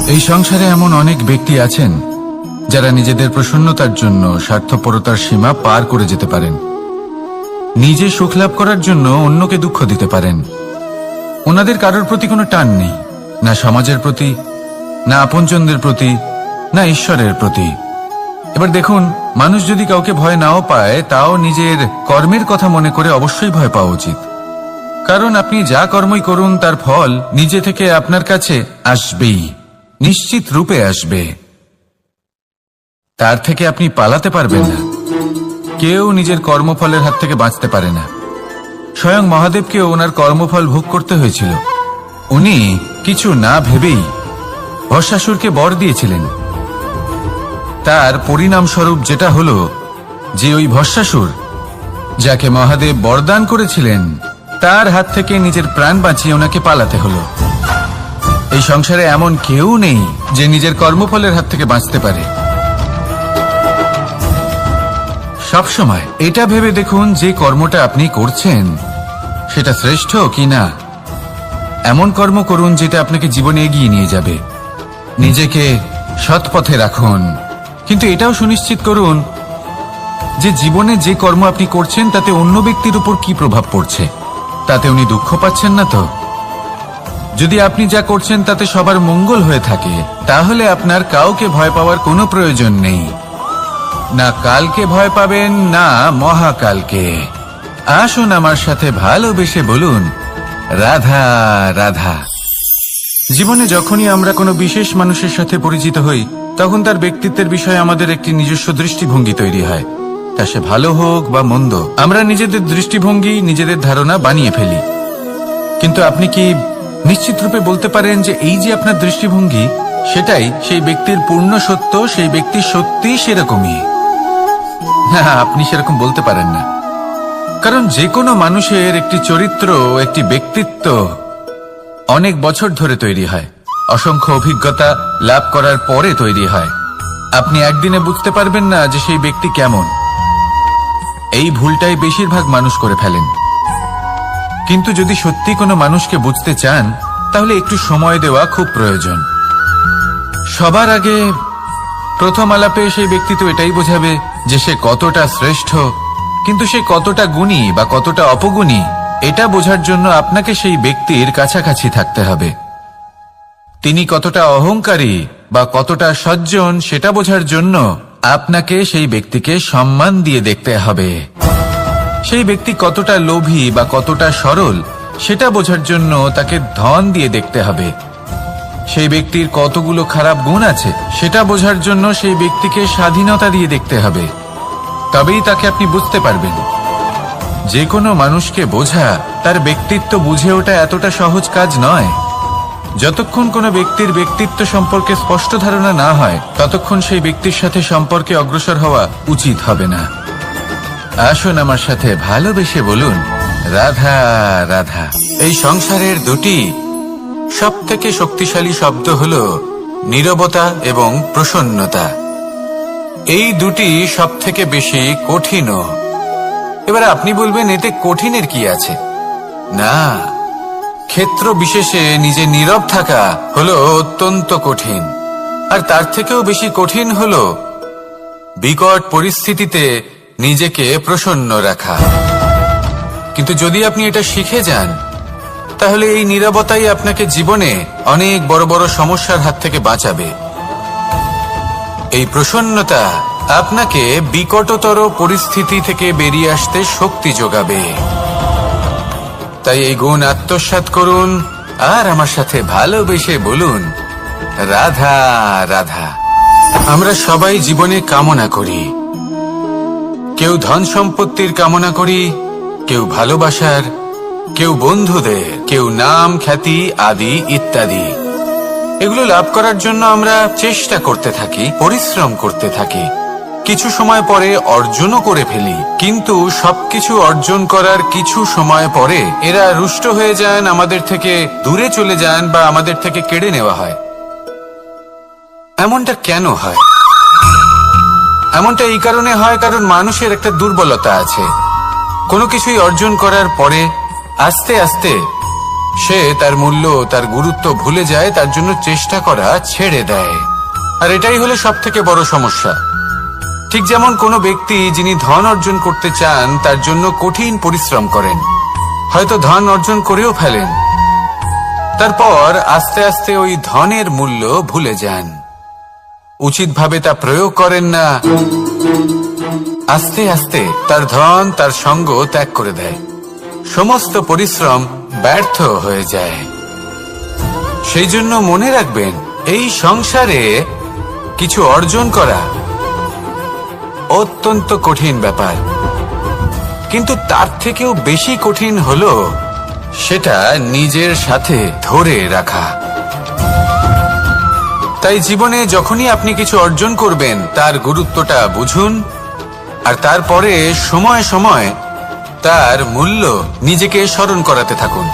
এই সংসারে এমন অনেক ব্যক্তি আছেন যারা নিজেদের প্রসন্নতার জন্য স্বার্থপরতার সীমা পার করে যেতে পারেন। নিজে সুখ লাভ করার জন্য অন্যকে দুঃখ দিতে পারেন। ওনাদের কারোর প্রতি কোনো টান নেই, না সমাজের প্রতি, না আপনজনদের প্রতি, না ঈশ্বরের প্রতি। এবার দেখুন, মানুষ যদি কাউকে ভয় নাও পায়, তাও নিজের কর্মের কথা মনে করে অবশ্যই ভয় পাওয়া উচিত। কারণ আপনি যা কর্মই করুন তার ফল নিজে থেকে আপনার কাছে আসবেই, নিশ্চিত রূপে আসবে। তার থেকে আপনি পালাতে পারবেন না। কেউ নিজের কর্মফলের হাত থেকে বাঁচতে পারে না। স্বয়ং মহাদেবকেও ওনার কর্মফল ভোগ করতে হয়েছিল। উনি কিছু না ভেবেই ভস্মাসুরকে বর দিয়েছিলেন। তার পরিণামস্বরূপ যেটা হলো যে ওই ভস্মাসুর, যাকে মহাদেব বরদান করেছিলেন, তার হাত থেকে নিজের প্রাণ বাঁচিয়ে ওনাকে পালাতে হলো। এই সংসারে এমন কেউ নেই যে নিজের কর্মফলের হাত থেকে বাঁচতে পারে। সবসময় এটা ভেবে দেখুন যে কর্মটা আপনি করছেন সেটা শ্রেষ্ঠ কি না। এমন কর্ম করুন যেটা আপনাকে জীবনে এগিয়ে নিয়ে যাবে। নিজেকে সৎ পথে রাখুন, কিন্তু এটাও সুনিশ্চিত করুন যে জীবনে যে কর্ম আপনি করছেন তাতে অন্য ব্যক্তির উপর কি প্রভাব পড়ছে, তাতে উনি দুঃখ পাচ্ছেন না তো। যদি আপনি যা করছেন তাতে সবার মঙ্গল হয়ে থাকে, তাহলে আপনার কাউকে ভয় পাওয়ার কোনো প্রয়োজন নেই। না কালকে ভয় পাবেন, না মহাকালকে। আসুন আমার সাথে ভালোবেসে বলুন, রাধা রাধা। জীবনে যখনই আমরা কোনো বিশেষ মানুষের সাথে পরিচিত হই, তখন তার ব্যক্তিত্বের বিষয়ে আমাদের একটি নিজস্ব দৃষ্টিভঙ্গি তৈরি হয়। তা সে ভালো হোক বা মন্দ, আমরা নিজেদের দৃষ্টিভঙ্গি, নিজেদের ধারণা বানিয়ে ফেলি। কিন্তু আপনি কি নিশ্চিত রূপে বলতে পারেন যে এই যে আপনার দৃষ্টিভঙ্গি, সেটাই সেই ব্যক্তির পূর্ণ সত্য, সেই ব্যক্তি সত্যি সেরকমই? না, আপনি সেরকম বলতে পারেন না। কারণ যে কোনো মানুষের একটি চরিত্র, একটি ব্যক্তিত্ব অনেক বছর ধরে তৈরি হয়, অসংখ্য অভিজ্ঞতা লাভ করার পরে তৈরি হয়। আপনি একদিনে বুঝতে পারবেন না যে সেই ব্যক্তি কেমন। এই ভুলটাই বেশিরভাগ মানুষ করে ফেলেন। কিন্তু যদি সত্যি কোনো মানুষকে বুঝতে চান, তাহলে একটু সময় দেওয়া খুব প্রয়োজন। সবার আগে প্রথম আলাপে সেই ব্যক্তি তো এটাই বোঝাবে যে সে কতটা শ্রেষ্ঠ, কিন্তু সে কতটা গুণী বা কতটা অপগুণী, এটা বোঝার জন্য আপনাকে সেই ব্যক্তির কাছাকাছি থাকতে হবে। তিনি কতটা অহংকারী বা কতটা সজ্জন, সেটা বোঝার জন্য আপনাকে সেই ব্যক্তিকে সম্মান দিয়ে দেখতে হবে। সেই ব্যক্তি কতটা লোভী বা কতটা সরল, সেটা বোঝার জন্য তাকে ধন দিয়ে দেখতে হবে। সেই ব্যক্তির কতগুলো খারাপ গুণ আছে, সেটা বোঝার জন্য সেই ব্যক্তিকে স্বাধীনতা দিয়ে দেখতে হবে। তবেই তাকে আপনি বুঝতে পারবেন। যে কোনো মানুষকে বোঝা, তার ব্যক্তিত্ব বুঝে ওঠা এতটা সহজ কাজ নয়। যতক্ষণ কোনো ব্যক্তির ব্যক্তিত্ব সম্পর্কে স্পষ্ট ধারণা না হয়, ততক্ষণ সেই ব্যক্তির সাথে সম্পর্কে অগ্রসর হওয়া উচিত হবে না। আসুন আমার সাথে ভালোবেসে বলুন, রাধা রাধা। এই সংসারের দুটি সবথেকে শক্তিশালী শব্দ হলো নীরবতা এবং প্রসন্নতা। এই দুটি সবথেকে বেশি কঠিনও। এবার আপনি বলবেন, এতে কঠিনের কি আছে? না, ক্ষেত্র বিশেষে নিজে নীরব থাকা হলো অত্যন্ত কঠিন। আর তার থেকেও বেশি কঠিন হলো বিকট পরিস্থিতিতে নিজেকে প্রসন্ন রাখা। কিন্তু যদি আপনি এটা শিখে যান, তাহলে এই নীরবতাই আপনাকে জীবনে অনেক বড় বড় সমস্যার হাত থেকে বাঁচাবে। এই প্রসন্নতা আপনাকে বিকটতর পরিস্থিতি থেকে বেরিয়ে আসতে শক্তি যোগাবে। তাই এই গুণ আত্মসাৎ করুন আর আমার সাথে ভালোবেসে বলুন, রাধা রাধা। আমরা সবাই জীবনে কামনা করি। কেউ ধন সম্পত্তির কামনা করি, কেউ ভালোবাসার, কেউ বন্ধুদের, কেউ নাম খ্যাতি আদি ইত্যাদি। এগুলো লাভ করার জন্য আমরা চেষ্টা করতে থাকি, পরিশ্রম করতে থাকি। কিছু সময় পরে অর্জনও করে ফেলি, কিন্তু সবকিছু অর্জন করার কিছু সময় পরে এরা রুষ্ট হয়ে যান, আমাদের থেকে দূরে চলে যান বা আমাদের থেকে কেড়ে নেওয়া হয়। এমনটা কেন হয়? এমনটা এই কারণে হয় কারণ মানুষের একটা দুর্বলতা আছে। কোনো কিছুই অর্জন করার পরে আস্তে আস্তে সে তার মূল্য, তার গুরুত্ব ভুলে যায়, তার জন্য চেষ্টা করা ছেড়ে দেয়। আর এটাই হলো সবথেকে বড় সমস্যা। ঠিক যেমন কোনো ব্যক্তি যিনি ধন অর্জন করতে চান তার জন্য কঠিন পরিশ্রম করেন, হয়তো ধন অর্জন করেও ফেলেন, তারপর আস্তে আস্তে ওই ধনের মূল্য ভুলে যান, উচিতভাবে তা প্রয়োগ করেন না, আস্তে আস্তে তার ধন তার সঙ্গ ত্যাগ করে দেয়, সমস্ত পরিশ্রম ব্যর্থ হয়ে যায়। সেই জন্য মনে রাখবেন, এই সংসারে কিছু অর্জন করা অত্যন্ত কঠিন ব্যাপার, কিন্তু তার থেকেও বেশি কঠিন হলো সেটা নিজের সাথে ধরে রাখা। তাই জীবনে যখনই আপনি কিছু অর্জন করবেন তার গুরুত্বটা বুঝুন, আর তারপরে সময় সময় তার মূল্য নিজেকে স্মরণ করাতে থাকুন।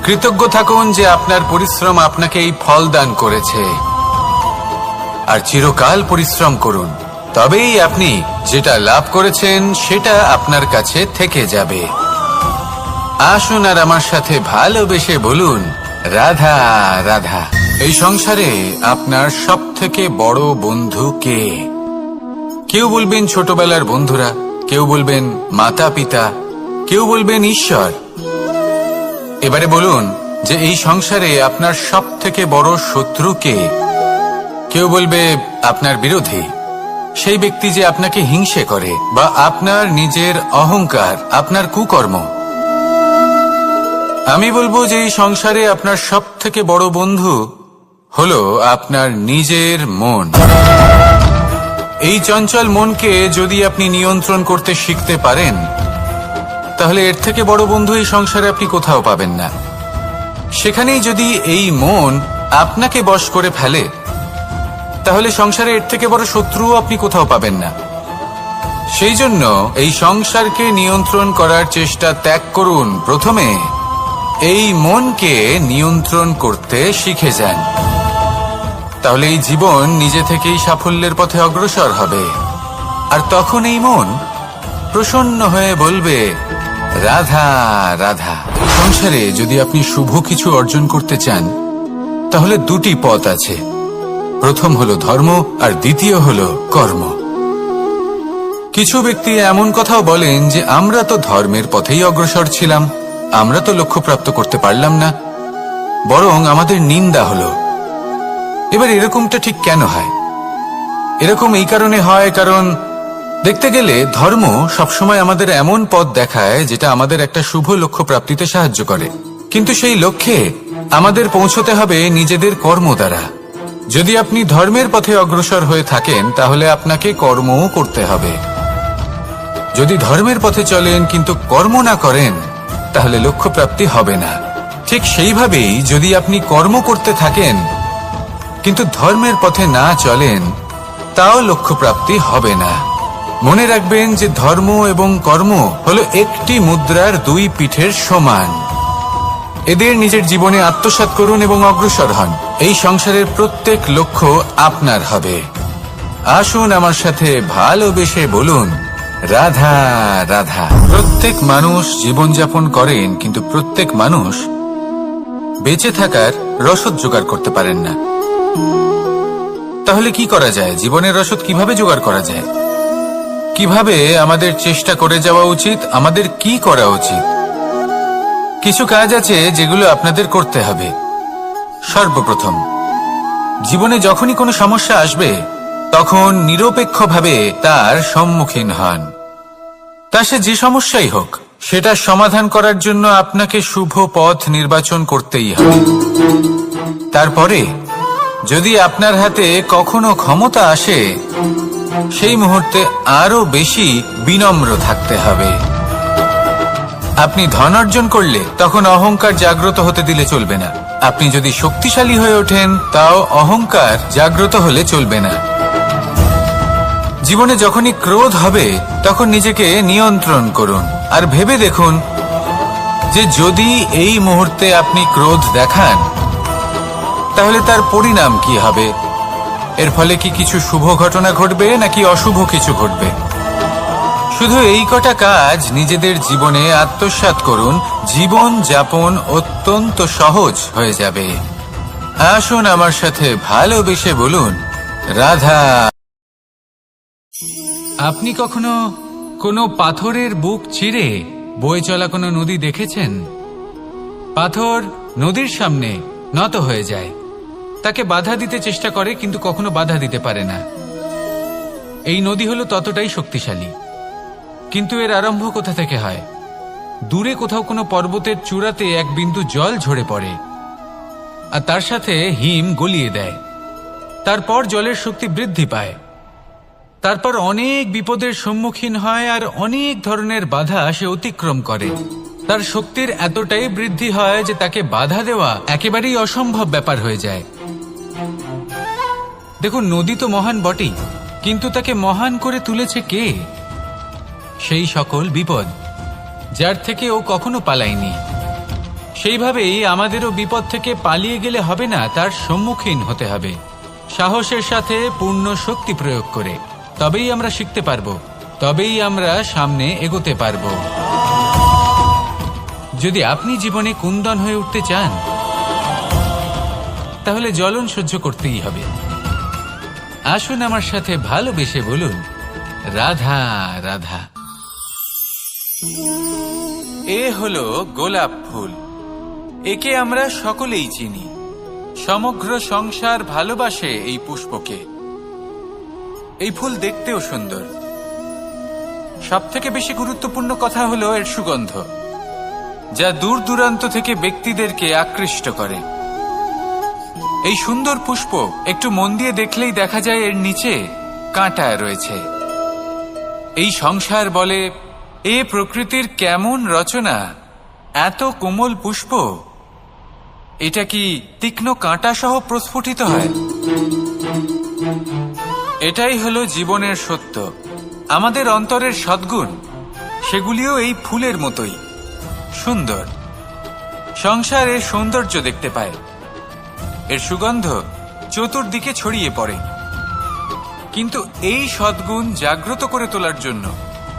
কৃতজ্ঞ থাকুন যে আপনার পরিশ্রম আপনাকে এই ফল দান করেছে, আর চিরকাল পরিশ্রম করুন, তবেই আপনি যেটা লাভ করেছেন সেটা আপনার কাছে থেকে যাবে। আসুন আর আমার সাথে ভালোবেসে বলুন, রাধা রাধা। এই সংসারে আপনার সবথেকে বড় বন্ধু কে? কেউ বলবেন ছোটবেলার বন্ধুরা, কেউ বলবেন মাতা পিতা, কেউ বলবেন ঈশ্বর। এবারে বলুন যে এই সংসারে আপনার সবথেকে বড় শত্রু কে? কেউ বলবে আপনার বিরোধী, সেই ব্যক্তি যে আপনাকে হিংসে করে, বা আপনার নিজের অহংকার, আপনার কুকর্ম। আমি বলবো যে এই সংসারে আপনার সবথেকে বড় বন্ধু হলো আপনার নিজের মন। এই চঞ্চল মনকে যদি আপনি নিয়ন্ত্রণ করতে শিখতে পারেন, তাহলে এর থেকে বড় বন্ধু এই সংসারে আপনি কোথাও পাবেন না। সেখানেই যদি এই মন আপনাকে বশ করে ফেলে, তাহলে সংসারে এর থেকে বড় শত্রুও আপনি কোথাও পাবেন না। সেই জন্য এই সংসারকে নিয়ন্ত্রণ করার চেষ্টা ত্যাগ করুন। প্রথমে এই মনকে নিয়ন্ত্রণ করতে শিখে যান, তাহলে এই জীবন নিজে থেকেই সাফল্যের পথে অগ্রসর হবে। আর তখন এই মন প্রসন্ন হয়ে বলবে, রাধা রাধা। সংসারে যদি আপনি শুভ কিছু অর্জন করতে চান, তাহলে দুটি পথ আছে। প্রথম হলো ধর্ম, আর দ্বিতীয় হলো কর্ম। কিছু ব্যক্তি এমন কথাও বলেন যে আমরা তো ধর্মের পথেই অগ্রসর ছিলাম, আমরা তো লক্ষ্যপ্রাপ্ত করতে পারলাম না, বরং আমাদের নিন্দা হলো। এবার এরকমটা ঠিক কেন হয়? এরকম এই কারণে হয়, কারণ দেখতে গেলে ধর্ম সবসময় আমাদের এমন পথ দেখায় যেটা আমাদের একটা শুভ লক্ষ্য প্রাপ্তিতে সাহায্য করে, কিন্তু সেই লক্ষ্যে আমাদের পৌঁছতে হবে নিজেদের কর্ম দ্বারা। যদি আপনি ধর্মের পথে অগ্রসর হয়ে থাকেন, তাহলে আপনাকে কর্মও করতে হবে। যদি ধর্মের পথে চলেন কিন্তু কর্ম না করেন, তাহলে লক্ষ্য প্রাপ্তি হবে না। ঠিক সেইভাবেই যদি আপনি কর্ম করতে থাকেন কিন্তু ধর্মের পথে না চলেন, তাও লক্ষ্য প্রাপ্তি হবে না। মনে রাখবেন যে ধর্ম এবং কর্ম হলো একটি মুদ্রার দুই পিঠের সমান। এদের নিজের জীবনে আত্মসাৎ করুন এবং অগ্রসর হন। এই সংসারের প্রত্যেক লক্ষ্য আপনার হবে। আসুন আমার সাথে ভালোবেসে বলুন, রাধা রাধা। প্রত্যেক মানুষ জীবনযাপন করেন, কিন্তু প্রত্যেক মানুষ বেঁচে থাকার রসদ জোগাড় করতে পারেন না। তাহলে কি করা যায়? জীবনের রসদ কিভাবে জোগাড় করা যায়? কিভাবে আমাদের চেষ্টা করে যাওয়া উচিত? আমাদের কি করা উচিত? কিছু কাজ আছে যেগুলো আপনাদের করতে হবে। সর্বপ্রথম, জীবনে যখনই কোনো সমস্যা আসবে, তখন নিরপেক্ষভাবে তার সম্মুখীন হন। তা সে যে সমস্যাই হোক, সেটা সমাধান করার জন্য আপনাকে শুভ পথ নির্বাচন করতেই হবে। তারপরে যদি আপনার হাতে কখনো ক্ষমতা আসে, সেই মুহূর্তে আরো বেশি বিনম্র থাকতে হবে। আপনি ধন অর্জন করলে তখন অহংকার জাগ্রত হতে দিলে চলবে না। আপনি যদি শক্তিশালী হয়ে ওঠেন, তাও অহংকার জাগ্রত হলে চলবে না। জীবনে যখনই ক্রোধ হবে, তখন নিজেকে নিয়ন্ত্রণ করুন, আর ভেবে দেখুন যে যদি এই মুহূর্তে আপনি ক্রোধ দেখান, তাহলে তার পরিণাম কি হবে। এর ফলে কি কিছু শুভ ঘটনা ঘটবে নাকি অশুভ কিছু ঘটবে? শুধু এই কটা কাজ নিজেদের জীবনে আত্মসাৎ করুন, জীবন যাপন অত্যন্ত সহজ হয়ে যাবে। আসুন আমার সাথে ভালোবেসে বলুন, রাধা। আপনি কখনো কোনো পাথরের বুক চিরে বয়ে চলা কোনো নদী দেখেছেন? পাথর নদীর সামনে নত হয়ে যায়, তাকে বাধা দিতে চেষ্টা করে কিন্তু কখনো বাধা দিতে পারে না। এই নদী হলো ততটাই শক্তিশালী, কিন্তু এর আরম্ভ কোথা থেকে হয়? দূরে কোথাও কোনো পর্বতের চূড়াতে এক বিন্দু জল ঝরে পড়ে আর তার সাথে হিম গলিয়ে দেয়। তারপর জলের শক্তি বৃদ্ধি পায়, তারপর অনেক বিপদের সম্মুখীন হয় আর অনেক ধরনের বাধা সে অতিক্রম করে। তার শক্তির এতটাই বৃদ্ধি হয় যে তাকে বাধা দেওয়া একেবারেই অসম্ভব ব্যাপার হয়ে যায়। দেখুন, নদী তো মহান বটেই, কিন্তু তাকে মহান করে তুলেছে কে? সেই সকল বিপদ যার থেকে ও কখনো পালায়নি। সেইভাবেই আমাদেরও বিপদ থেকে পালিয়ে গেলে হবে না, তার সম্মুখীন হতে হবে সাহসের সাথে, পূর্ণ শক্তি প্রয়োগ করে। তবেই আমরা শিখতে পারবো, তবেই আমরা সামনে এগোতে পারবো। যদি আপনি জীবনে কুন্দন হয়ে উঠতে চান, তাহলে জ্বলন সহ্য করতেই হবে। আসুন আমার সাথে ভালোবেসে বলুন, রাধা রাধা। এ হলো গোলাপ ফুল। একে আমরা সকলেই চিনি। সমগ্র সংসার ভালোবাসে এই পুষ্পকে। এই ফুল দেখতেও সুন্দর। সবথেকে বেশি গুরুত্বপূর্ণ কথা হলো এর সুগন্ধ, যা দূর দূরান্ত থেকে ব্যক্তিদেরকে আকৃষ্ট করে। এই সুন্দর পুষ্প একটু মন দিয়ে দেখলেই দেখা যায় এর নিচে কাঁটা রয়েছে। এই সংসার বলে, এ প্রকৃতির কেমন রচনা, এত কোমল পুষ্প, এটা কি তীক্ষ্ণ কাঁটা সহ প্রস্ফুটিত হয়? এটাই হলো জীবনের সত্য। আমাদের অন্তরের সদ্গুণ, সেগুলিও এই ফুলের মতোই সুন্দর। সংসার এর সৌন্দর্য দেখতে পায়, এর সুগন্ধ চতুর্দিকে ছড়িয়ে পড়ে। কিন্তু এই সদ্গুণ জাগ্রত করে তোলার জন্য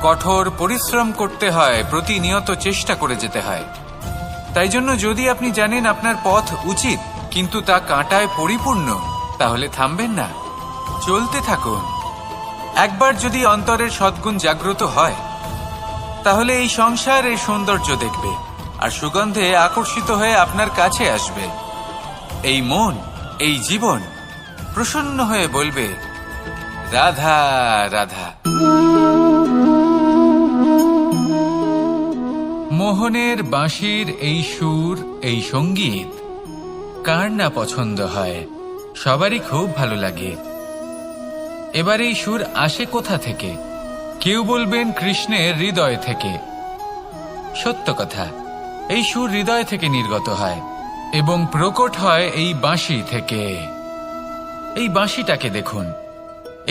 কঠোর পরিশ্রম করতে হয়, প্রতিনিয়ত চেষ্টা করে যেতে হয়। তাই জন্য যদি আপনি জানেন আপনার পথ উচিত কিন্তু তা কাঁটায় পরিপূর্ণ, তাহলে থামবেন না, চলতে থাকুন। একবার যদি অন্তরের সদ্গুণ জাগ্রত হয়, তাহলে এই সংসার এর সৌন্দর্য দেখবে আর সুগন্ধে আকর্ষিত হয়ে আপনার কাছে আসবে। এই মন, এই জীবন প্রসন্ন হয়ে বলবে, রাধা রাধা। মোহনের বাঁশির এই সুর, এই সঙ্গীত কার না পছন্দ হয়? সবারই খুব ভালো লাগে। এবার এই সুর আসে কোথা থেকে? কেউ বলবেন কৃষ্ণের হৃদয় থেকে। সত্য কথা, এই সুর হৃদয় থেকে নির্গত হয় এবং প্রকট হয় এই বাঁশি থেকে। এই বাঁশিটাকে দেখুন,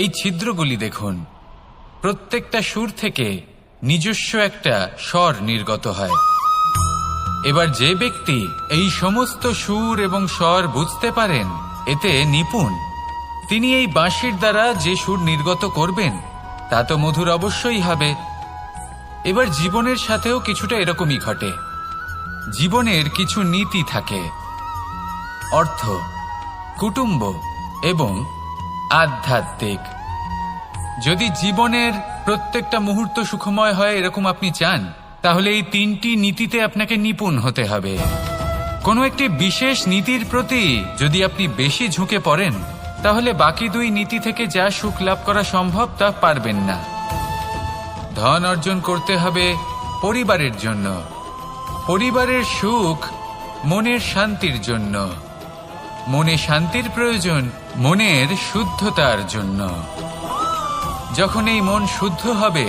এই ছিদ্রগুলি দেখুন, প্রত্যেকটা সুর থেকে নিজস্ব একটা স্বর নির্গত হয়। এবার যে ব্যক্তি এই সমস্ত সুর এবং স্বর বুঝতে পারেন, এতে নিপুণ, তিনি এই বাঁশির দ্বারা যে সুর নির্গত করবেন তা তো মধুর অবশ্যই হবে। এবার জীবনের সাথেও কিছুটা এরকমই ঘটে। জীবনের কিছু নীতি থাকে, অর্থ, কুটুম্ব এবং আধ্যাত্মিক। যদি জীবনের প্রত্যেকটা মুহূর্ত সুখময় হয় এরকম আপনি চান, তাহলে এই তিনটি নীতিতে আপনাকে নিপুণ হতে হবে। কোনো একটি বিশেষ নীতির প্রতি যদি আপনি বেশি ঝুঁকে পড়েন, তাহলে বাকি দুই নীতি থেকে যা সুখ লাভ করা সম্ভব তা পারবেন না। ধন অর্জন করতে হবে পরিবারের জন্য, পরিবারের সুখ মনের শান্তির জন্য, মনে শান্তির প্রয়োজন মনের শুদ্ধতার জন্য। যখন এই মন শুদ্ধ হবে,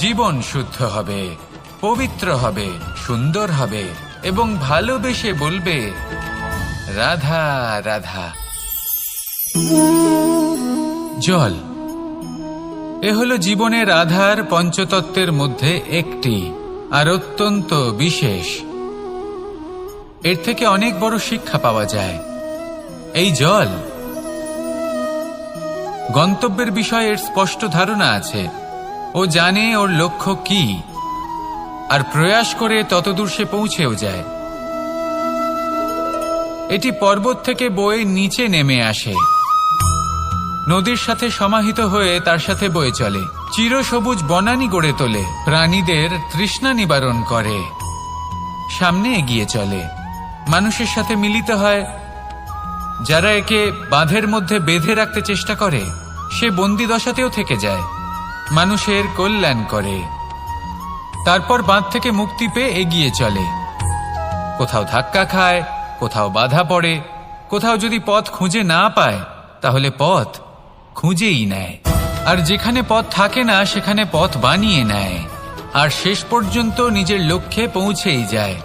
জীবন শুদ্ধ হবে, পবিত্র হবে, সুন্দর হবে এবং ভালোবেসে বলবে, রাধা রাধা। জল, এ হলো জীবনের আধার, পঞ্চতত্ত্বের মধ্যে একটি আর অত্যন্ত বিশেষ। এর থেকে অনেক বড় শিক্ষা পাওয়া যায়। এই জল, গন্তব্যের বিষয়ে এর স্পষ্ট ধারণা আছে, ও জানে ওর লক্ষ্য কি, আর প্রয়াস করে ততদূর সে পৌঁছেও যায়। এটি পর্বত থেকে বয়ে নিচে নেমে আসে, নদীর সাথে সমাহিত হয়ে তার সাথে বয়ে চলে, চিরসবুজ বনানী গড়ে তোলে, প্রাণীদের তৃষ্ণা নিবারণ করে, সামনে এগিয়ে চলে, মানুষের সাথে মিলিত হয়। যারা একে বাঁধের মধ্যে বেঁধে রাখতে চেষ্টা করে সে বন্দি দশাতেও থেকে যায়, মানুষের কল্যাণ করে। তারপর বাঁধ থেকে মুক্তি পেয়ে এগিয়ে চলে, কোথাও ধাক্কা খায়, কোথাও বাধা পড়ে, কোথাও যদি পথ খুঁজে না পায় তাহলে পথ খুঁজেই নেয়, আর যেখানে পথ থাকে না সেখানে পথ বানিয়ে নেয়, আর শেষ পর্যন্ত নিজের লক্ষ্যে পৌঁছেই যায়,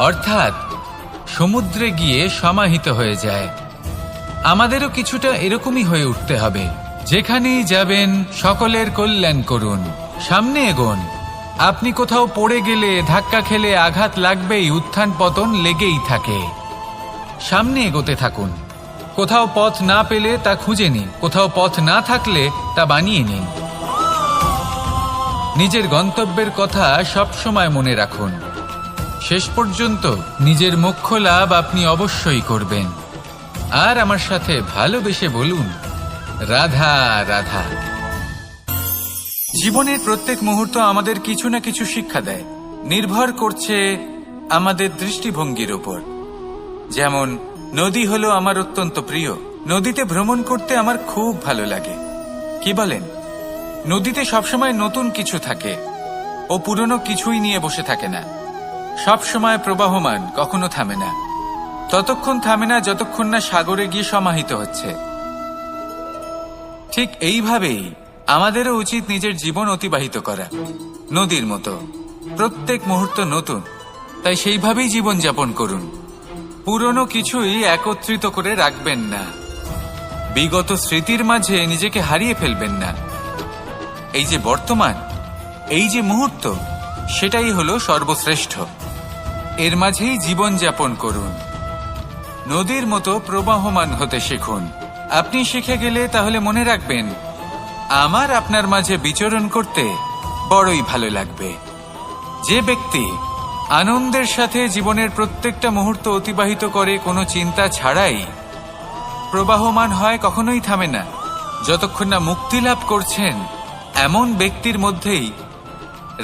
অর্থাৎ সমুদ্রে গিয়ে সমাহিত হয়ে যায়। আমাদেরও কিছুটা এরকমই হয়ে উঠতে হবে। যেখানেই যাবেন সকলের কল্যাণ করুন, সামনে এগোন। আপনি কোথাও পড়ে গেলে, ধাক্কা খেলে আঘাত লাগবেই, উত্থান পতন লেগেই থাকে। সামনে এগোতে থাকুন। কোথাও পথ না পেলে তা খুঁজে নিন, কোথাও পথ না থাকলে তা বানিয়ে নিন। নিজের গন্তব্যের কথা সব সময় মনে রাখুন। শেষ পর্যন্ত নিজের মোক্ষ লাভ আপনি অবশ্যই করবেন। আর আমার সাথে ভালোবেসে বলুন, রাধা রাধা। জীবনের প্রত্যেক মুহূর্ত আমাদের কিছু না কিছু শিক্ষা দেয়, নির্ভর করছে আমাদের দৃষ্টিভঙ্গির উপর। যেমন নদী হলো আমার অত্যন্ত প্রিয়, নদীতে ভ্রমণ করতে আমার খুব ভালো লাগে। কি বলেন? নদীতে সবসময় নতুন কিছু থাকে, ও পুরনো কিছুই নিয়ে বসে থাকে না, সব সময় প্রবাহমান, কখনো থামে না। ততক্ষণ থামে না যতক্ষণ না সাগরে গিয়ে সমাহিত হচ্ছে। ঠিক এইভাবেই আমাদেরও উচিত নিজের জীবন অতিবাহিত করা, নদীর মতো। প্রত্যেক মুহূর্ত নতুন, তাই সেইভাবেই জীবন যাপন করুন। পুরনো কিছুই একত্রিত করে রাখবেন না, বিগত স্মৃতির মাঝে নিজেকে হারিয়ে ফেলবেন না। এই যে বর্তমান, এই যে মুহূর্ত, সেটাই হলো সর্বশ্রেষ্ঠ। এর মাঝেই জীবন যাপন করুন, নদীর মতো প্রবাহমান হতে শিখুন। আপনি শিখে গেলে তাহলে মনে রাখবেন, আমার আপনার মাঝে বিচরণ করতে বড়ই ভালো লাগবে। যে ব্যক্তি আনন্দের সাথে জীবনের প্রত্যেকটা মুহূর্ত অতিবাহিত করে কোনো চিন্তা ছাড়াই, প্রবাহমান হয়, কখনোই থামে না, যতক্ষণ না মুক্তি লাভ করছেন, এমন ব্যক্তির মধ্যেই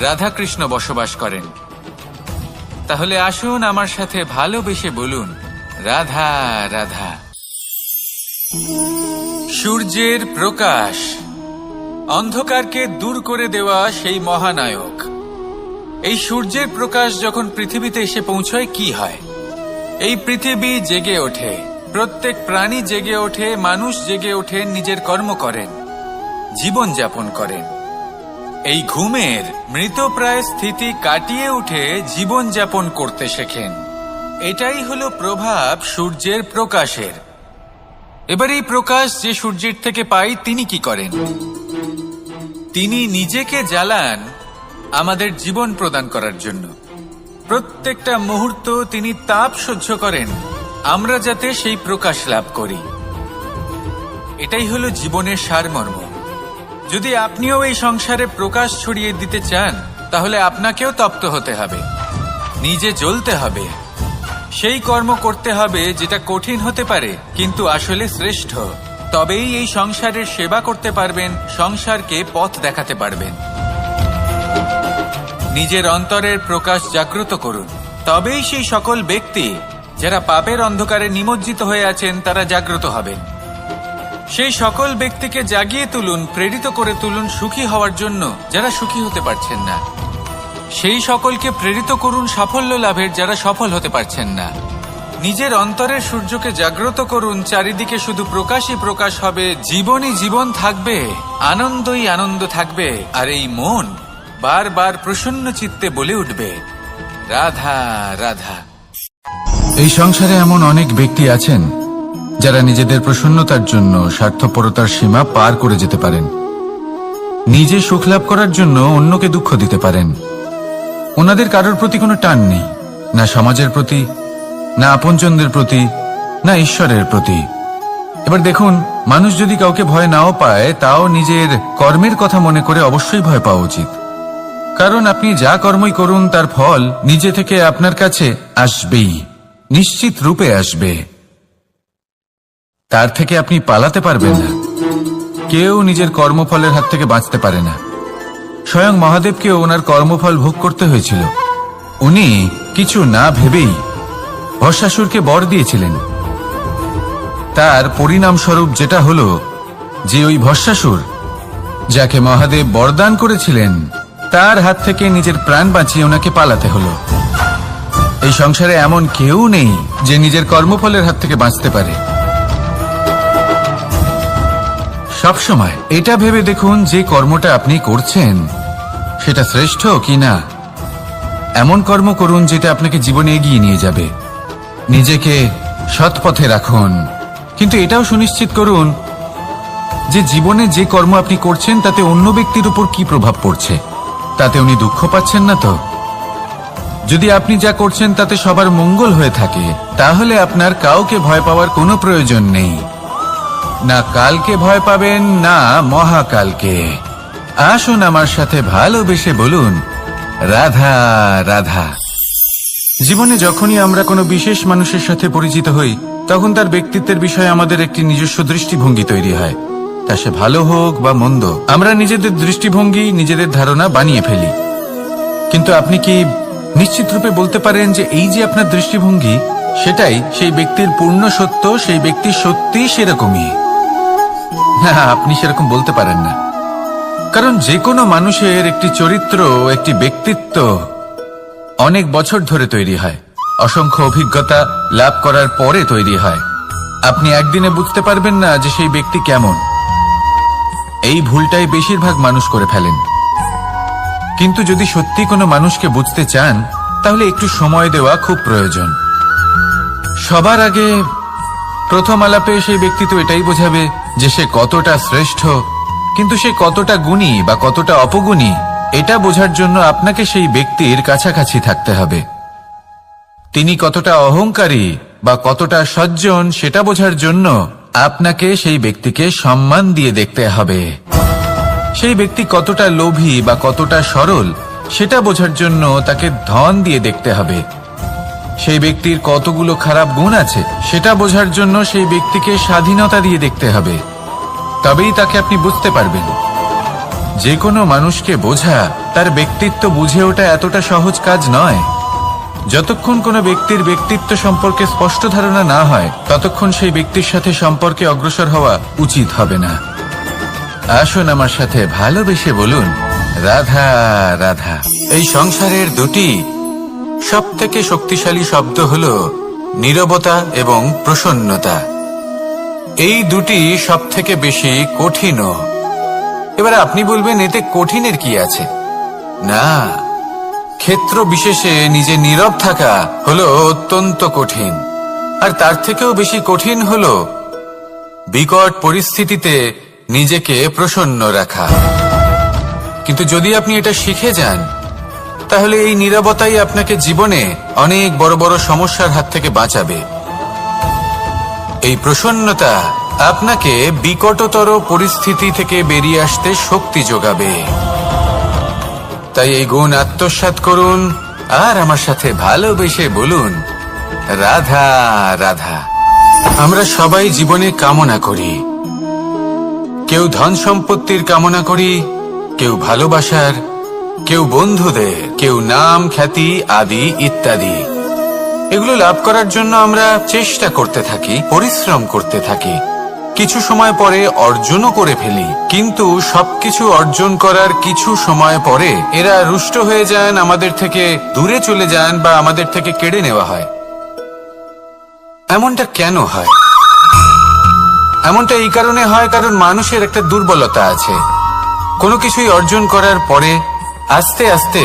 রাধাকৃষ্ণ বসবাস করেন। তাহলে আসুন আমার সাথে ভালোবেসে বলুন, রাধা রাধা। সূর্যের প্রকাশ অন্ধকারকে দূর করে দেওয়া সেই মহানায়ক। এই সূর্যের প্রকাশ যখন পৃথিবীতে এসে পৌঁছয় কি হয়? এই পৃথিবী জেগে ওঠে, প্রত্যেক প্রাণী জেগে ওঠে, মানুষ জেগে ওঠে, নিজের কর্ম করেন, জীবন যাপন করেন। এই ঘুমের মৃতপ্রায় স্থিতি কাটিয়ে উঠে জীবন যাপন করতে শেখেন। এটাই হলো প্রভাব সূর্যের প্রকাশের। এবার এই প্রকাশ যে সূর্যের থেকে পাই, তিনি কি করেন? তিনি নিজেকে জ্বালান আমাদের জীবন প্রদান করার জন্য। প্রত্যেকটা মুহূর্ত তিনি তাপ সহ্য করেন, আমরা যাতে সেই প্রকাশ লাভ করি। এটাই হলো জীবনের সারমর্ম। যদি আপনিও এই সংসারে প্রকাশ ছড়িয়ে দিতে চান, তাহলে আপনাকেও তপ্ত হতে হবে, নিজে জ্বলতে হবে, সেই কর্ম করতে হবে যেটা কঠিন হতে পারে কিন্তু আসলে শ্রেষ্ঠ। তবেই এই সংসারের সেবা করতে পারবেন, সংসারকে পথ দেখাতে পারবেন। নিজের অন্তরের প্রকাশ জাগ্রত করুন, তবেই সেই সকল ব্যক্তি যারা পাপের অন্ধকারে নিমজ্জিত হয়ে আছেন তারা জাগ্রত হবেন। সেই সকল ব্যক্তিকে জাগিয়ে তুলুন, প্রেরিত করে তুলুন সুখী হওয়ার জন্য যারা সুখী হতে পারছেন না। সেই সকলকে প্রেরিত করুন সাফল্য লাভের যারা সফল হতে পারছেন না। নিজের অন্তরের সূর্যকে জাগ্রত করুন, চারিদিকে শুধু প্রকাশই প্রকাশ হবে, জীবনই জীবন থাকবে, আনন্দই আনন্দ থাকবে, আর এই মন বারবার প্রসন্ন চিত্তে বলে উঠবে, রাধা রাধা। এই সংসারে এমন অনেক ব্যক্তি আছেন যারা নিজেদের প্রসন্নতার জন্য স্বার্থপরতার সীমা পার করে যেতে পারেন, নিজে সুখ লাভ করার জন্য অন্যকে দুঃখ দিতে পারেন। ওনাদের কারোর প্রতি কোনো টান নেই, না সমাজের প্রতি, না আপনজনদের প্রতি, না ঈশ্বরের প্রতি। এবার দেখুন, মানুষ যদি কাউকে ভয় নাও পায়, তাও নিজের কর্মের কথা মনে করে অবশ্যই ভয় পাওয়া উচিত। কারণ আপনি যা কর্মই করুন তার ফল নিজে থেকে আপনার কাছে আসবেই, নিশ্চিত রূপে আসবে। তার থেকে আপনি পালাতে পারবেন না। কেউ নিজের কর্মফলের হাত থেকে বাঁচতে পারে না। স্বয়ং মহাদেবকেও ওনার কর্মফল ভোগ করতে হয়েছিল। উনি কিছু না ভেবেই ভস্মাসুরকে বর দিয়েছিলেন। তার পরিণামস্বরূপ যেটা হলো যে ওই ভস্মাসুর, যাকে মহাদেব বরদান করেছিলেন, তার হাত থেকে নিজের প্রাণ বাঁচিয়ে ওনাকে পালাতে হলো। এই সংসারে এমন কেউ নেই যে নিজের কর্মফলের হাত থেকে বাঁচতে পারে। সবসময় এটা ভেবে দেখুন যে কর্মটা আপনি করছেন সেটা শ্রেষ্ঠ কিনা। এমন কর্ম করুন যেটা আপনাকে জীবনে এগিয়ে নিয়ে যাবে। নিজেকে সৎ পথে রাখুন, কিন্তু এটাও সুনিশ্চিত করুন যে জীবনে যে কর্ম আপনি করছেন তাতে অন্য ব্যক্তির উপর কি প্রভাব পড়ছে, তাতে উনি দুঃখ পাচ্ছেন না তো। যদি আপনি যা করছেন তাতে সবার মঙ্গল হয়ে থাকে, তাহলে আপনার কাউকে ভয় পাওয়ার কোনো প্রয়োজন নেই। না কালকে ভয় পাবেন, না মহাকালকে। আসুন আমার সাথে ভালোবেসে বলুন, রাধা রাধা। জীবনে যখনই আমরা কোনো বিশেষ মানুষের সাথে পরিচিত হই, তখন তার ব্যক্তিত্বের বিষয়ে আমাদের একটি নিজস্ব দৃষ্টিভঙ্গি তৈরি হয়। তা সে ভালো হোক বা মন্দ, আমরা নিজেদের দৃষ্টিভঙ্গি, নিজেদের ধারণা বানিয়ে ফেলি। কিন্তু আপনি কি নিশ্চিত রূপে বলতে পারেন যে এই যে আপনার দৃষ্টিভঙ্গি, সেটাই সেই ব্যক্তির পূর্ণ সত্য, সেই ব্যক্তি সত্যি সেরকমই? না, আপনি সেরকম বলতে পারেন না। কারণ যে কোনো মানুষের একটি চরিত্র, একটি ব্যক্তিত্ব অনেক বছর ধরে তৈরি হয়, অসংখ্য অভিজ্ঞতা লাভ করার পরে তৈরি হয়। আপনি একদিনে বুঝতে পারবেন না যে সেই ব্যক্তি কেমন। এই ভুলটাই বেশিরভাগ মানুষ করে ফেলেন। কিন্তু যদি সত্যি কোনো মানুষকে বুঝতে চান, তাহলে একটু সময় দেওয়া খুব প্রয়োজন। সবার আগে প্রথম আলাপে সেই ব্যক্তি তো এটাই বোঝাবে যে সে কতটা শ্রেষ্ঠ, কিন্তু সে কতটা গুণী বা কতটা অপগুণী, এটা বোঝার জন্য আপনাকে সেই ব্যক্তির কাছাকাছি থাকতে হবে। তিনি কতটা অহংকারী বা কতটা সজ্জন, সেটা বোঝার জন্য আপনাকে সেই ব্যক্তিকে সম্মান দিয়ে দেখতে হবে। সেই ব্যক্তি কতটা লোভী বা কতটা সরল, সেটা বোঝার জন্য তাকে ধন দিয়ে দেখতে হবে। সেই ব্যক্তির কতগুলো খারাপ গুণ আছে, সেটা বোঝার জন্য সেই ব্যক্তিকে স্বাধীনতা দিয়ে দেখতে হবে। তবেই তাকে আপনি বুঝতে পারবেন। যে কোনো মানুষকে বোঝা, তার ব্যক্তিত্ব বুঝে ওঠা এতটা সহজ কাজ নয়। যতক্ষণ কোনো ব্যক্তির ব্যক্তিত্ব সম্পর্কে স্পষ্ট ধারণা না হয়, ততক্ষণ সেই ব্যক্তির সাথে সম্পর্কে অগ্রসর হওয়া উচিত হবে না। আসুন আমার সাথে ভালোবেসে বলুন, রাধা রাধা। এই সংসারের দুটি সবথেকে শক্তিশালী শব্দ হল নীরবতা এবং প্রসন্নতা। এই দুটি সবথেকে বেশি কঠিনও। এবার আপনি বলবেন, এতে কঠিনের কি আছে? না, ক্ষেত্র বিশেষে নিজে নীরব থাকা হলো অত্যন্ত কঠিন। আর তার থেকেও বেশি কঠিন হলো বিকট পরিস্থিতিতে নিজেকে প্রসন্ন রাখা। কিন্তু যদি আপনি এটা শিখে যান, তাহলে এই নীরবতাই আপনাকে জীবনে অনেক বড় বড় সমস্যার হাত থেকে বাঁচাবে। এই প্রসন্নতা আপনাকে বিকটতর পরিস্থিতি থেকে বেরিয়ে আসতে শক্তি যোগাবে। তাই এই গুণ আত্মসাৎ করুন আর আমার সাথে ভালোবেসে বলুন, রাধা রাধা। আমরা সবাই জীবনে কামনা করি। কেউ ধন সম্পত্তির কামনা করি, কেউ ভালোবাসার, কেউ বন্ধুদের, কেউ নাম খ্যাতি আদি ইত্যাদি। এগুলো লাভ করার জন্য আমরা চেষ্টা করতে থাকি, পরিশ্রম করতে থাকি। কিছু সময় পরে অর্জনও করে ফেলি, কিন্তু সবকিছু অর্জন করার কিছু সময় পরে এরা রুষ্ট হয়ে যান, আমাদের থেকে দূরে চলে যান বা আমাদের থেকে কেড়ে নেওয়া হয়। এমনটা কেন হয়? এমনটা এই কারণে হয় কারণ মানুষের একটা দুর্বলতা আছে। কোনো কিছুই অর্জন করার পরে আস্তে আস্তে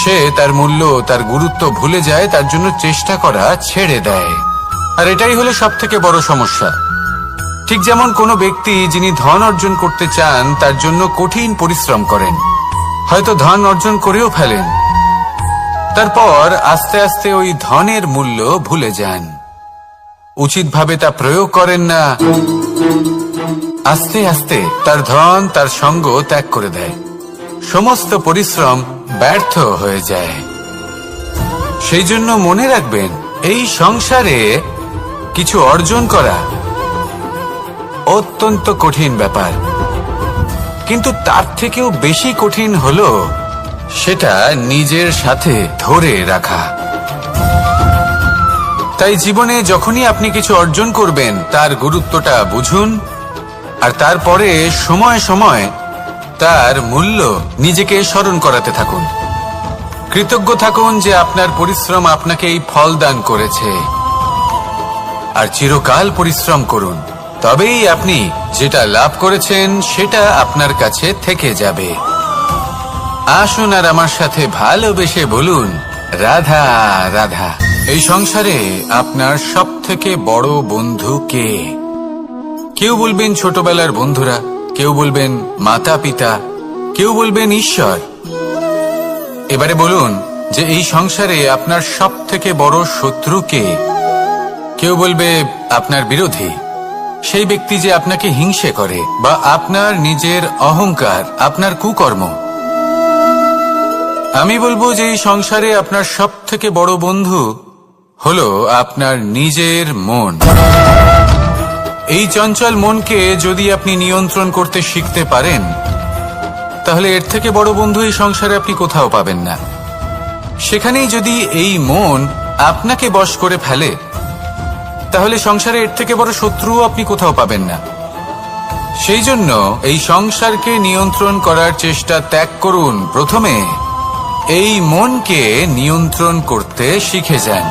সে তার মূল্য, তার গুরুত্ব ভুলে যায়, তার জন্য চেষ্টা করা ছেড়ে দেয়। আর এটাই হলো সবথেকে বড় সমস্যা। ঠিক যেমন কোনো ব্যক্তি যিনি ধন অর্জন করতে চান, তার জন্য কঠিন পরিশ্রম করেন, হয়তো ধন অর্জন করেও ফেলেন, তারপর আস্তে আস্তে ওই ধনের মূল্য ভুলে যান। উচিতভাবে তা প্রয়োগ করেন না, আস্তে আস্তে তার ধন তার সঙ্গ ত্যাগ করে দেয়। সমস্ত পরিশ্রম ব্যর্থ হয়ে যায়। সেই জন্য মনে রাখবেন, এই সংসারে কিছু অর্জন করা অত্যন্ত কঠিন ব্যাপার, কিন্তু তার থেকেও বেশি কঠিন হলো সেটা নিজের সাথে ধরে রাখা। তাই জীবনে যখনই আপনি কিছু অর্জন করবেন তার গুরুত্বটা বুঝুন, আর তারপরে সময় সময় তার মূল্য নিজেকে স্মরণ করাতে থাকুন। কৃতজ্ঞ থাকুন যে আপনার পরিশ্রম আপনাকে এই ফল দান করেছে, আর চিরকাল পরিশ্রম করুন। তবেই আপনি যেটা লাভ করেছেন সেটা আপনার কাছে থেকে যাবে। আসুন আর আমার সাথে ভালোবেসে বলুন, রাধা রাধা। এই সংসারে আপনার সবথেকে বড় বন্ধু কে? কেউ বলবেন ছোটবেলার বন্ধুরা, কেউ বলবেন মাতা পিতা, কেউ বলবেন ঈশ্বর। এবারে বলুন যে এই সংসারে আপনার সবথেকে বড় শত্রু কে? কেউ বলবে আপনার বিরোধী, সেই ব্যক্তি যে আপনাকে হিংসে করে, বা আপনার নিজের অহংকার, আপনার কুকর্ম। আমি বলবো যে এই সংসারে আপনার সবথেকে বড় বন্ধু হলো আপনার নিজের মন। এই চঞ্চল মনকে যদি আপনি নিয়ন্ত্রণ করতে শিখতে পারেন, তাহলে এর থেকে বড় বন্ধু এই সংসারে আপনি কোথাও পাবেন না। সেখানেই যদি এই মন আপনাকে বশ করে ফেলে, তাহলে সংসারে এর থেকে বড় শত্রুও আপনি কোথাও পাবেন না। সেই জন্য এই সংসারকে নিয়ন্ত্রণ করার চেষ্টা ত্যাগ করুন। প্রথমে এই মনকে নিয়ন্ত্রণ করতে শিখে যান,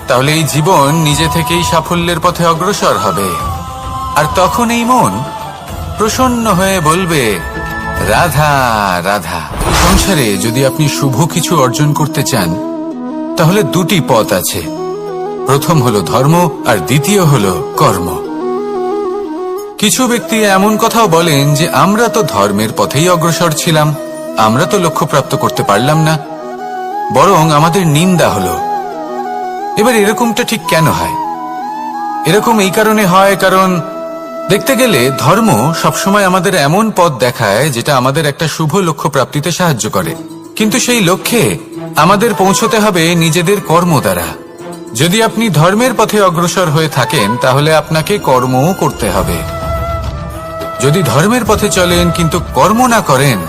তাহলে এই জীবন নিজে থেকেই সাফল্যের পথে অগ্রসর হবে। আর তখন এই মন প্রসন্ন হয়ে বলবে, রাধা রাধা। সংসারে যদি আপনি শুভ কিছু অর্জন করতে চান, তাহলে দুটি পথ আছে। প্রথম হলো ধর্ম, আর দ্বিতীয় হলো কর্ম। কিছু ব্যক্তি এমন কথাও বলেন যে আমরা তো ধর্মের পথেই অগ্রসর ছিলাম, আমরা তো লক্ষ্য প্রাপ্ত করতে পারলাম না, বরং আমাদের নিন্দা হলো। এবার এরকমটা ঠিক কেন হয়? এরকম এই কারণে হয়, কারণ দেখতে গেলে ধর্ম সবসময় আমাদের এমন পথ দেখায় যেটা আমাদের একটা শুভ লক্ষ্য প্রাপ্তিতে সাহায্য করে, কিন্তু সেই লক্ষ্যে আমাদের পৌঁছতে হবে নিজেদের কর্ম দ্বারা। যদি আপনি ধর্মের পথে অগ্রসর হয়ে থাকেন, তাহলে আপনাকে কর্মও করতে হবে। যদি ধর্মের পথে চলেন কিন্তু কর্ম না করেন,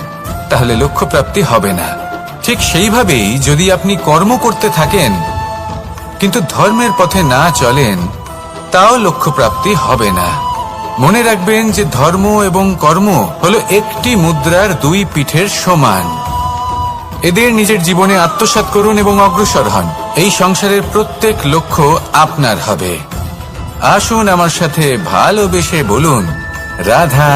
তাহলে লক্ষ্য প্রাপ্তি হবে না। ঠিক সেইভাবেই যদি আপনি কর্ম করতে থাকেন কিন্তু ধর্মের পথে না চলেন, তাও লক্ষ্য প্রাপ্তি হবে না। মনে রাখবেন যে ধর্ম এবং কর্ম হলো একটি মুদ্রার দুই পিঠের সমান। এদের নিজের জীবনে আত্মসাৎ করুন এবং অগ্রসর হন। এই সংসারের প্রত্যেক লক্ষ্য আপনার হবে। আসুন আমার সাথে ভালোবেসে বলুন, রাধা